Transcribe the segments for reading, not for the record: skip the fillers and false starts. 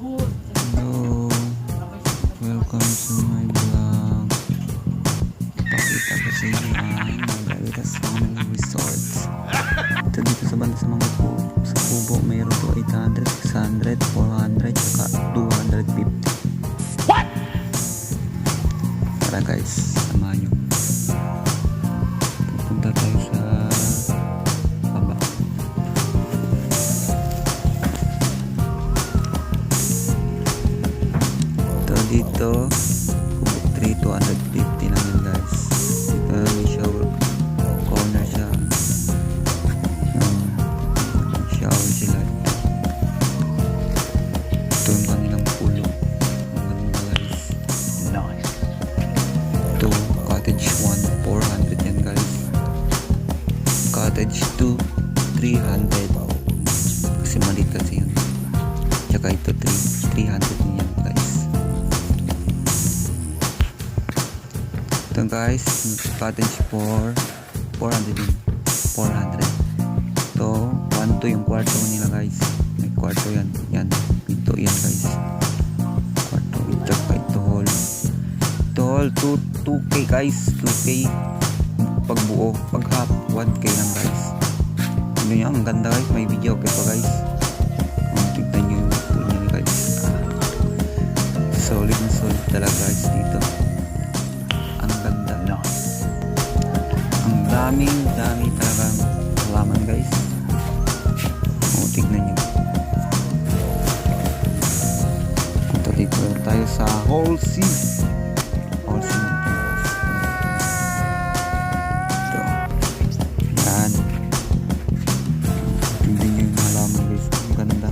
Hello, welcome to my vlog. Pakita ko sa inyo ang Margaritas Family Resorts. Ito dito sa banda sa mga sa Kubo, mayroon to 800, 600, 400, saka 250. What? Tara guys, samahan nyo. Pupunta tayo sa baba. Dito 250 lang yun guys. Dito may shower corner siya, shower sila. Ito yung kanilang pulo. Maganda guys. Nice. Ito cottage 1 400 yan guys. Cottage 2 300 kasi maliit kasi yun. Tsaka ito 300 yan guys. Ito guys, cottage 400 din. 400. Ito 1-2 yung kwarto nila guys. May kwarto yan. Yan. Ito yan guys. Kwarto. Tsaka ito hall. Ito hall 2K guys. 2K pagbuo. Pag half 1K lang guys. Ano yan? Ang ganda guys. May video okay pa guys. Tignan nyo yung pool nyo guys. Solid na solid talaga guys dito. Ang ganda no. Ang dami talagang halaman guys. Tignan nyo. Punta dito tayo sa Hall C. Hall C ito. Yan. Tignan nyo yung halaman guys. Ang ganda.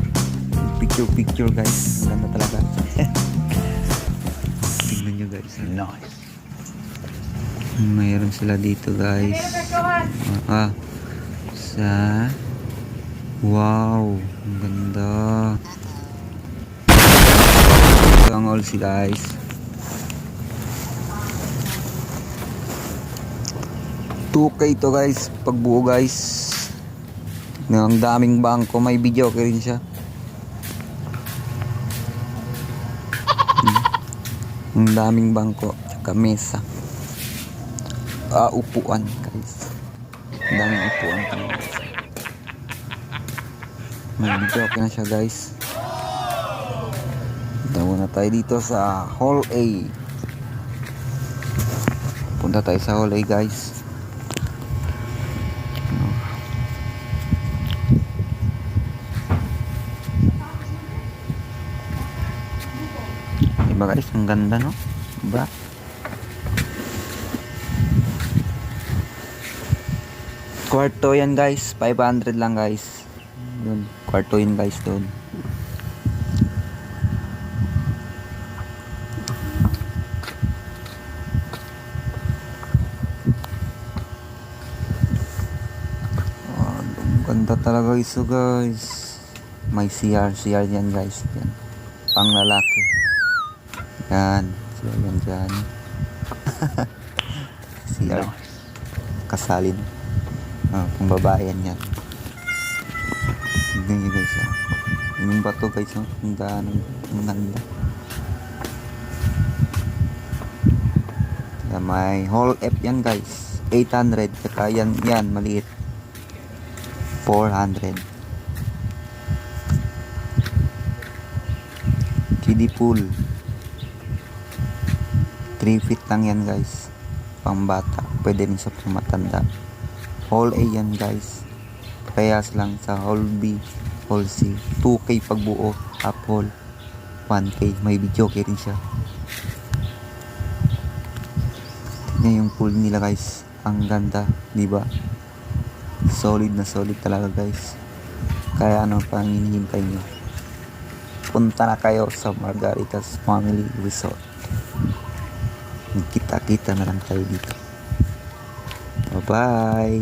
Picture guys. Ang ganda talaga. Tignan nyo guys. Nice. Mayroon sila dito guys. Wow, ang ganda. Ito ang all si guys. $2K to guys, pagbuo guys. Ang daming bangko, may video okay rin siya. Ang daming bangko, tsaka mesa. Upuan guys. Ang daming upuan guys. May video okay na siya guys. Punta muna tayo dito sa Hall A. Punta tayo sa Hall A guys. Diba guys, ang ganda no? Diba? Kwarto yan guys, 500 lang guys. Yun, kwarto yun guys doon. Ganda talaga iso guys. May CR yan guys. Yan. Pang lalaki. Yan. CR yan dyan. CR. Kasalin. Pang babae yan. Tignan nyo guys yung bato guys ang ganda. May Hall F yan guys 800 saka yan maliit 400. Kiddie pool 3 feet lang yan guys, pang bata, pwede rin sa pang matanda. Hall A yan guys, parehas lang sa Hall B, Hall C. 2K pagbuo, half hall 1K, may video okay rin siya. Tignan yung pool nila guys, ang ganda, diba? Solid na solid talaga guys. Kaya ano pang hinihintay nyo? Punta na kayo sa Margaritas Family Resort. Kita na lang tayo dito. Bye bye.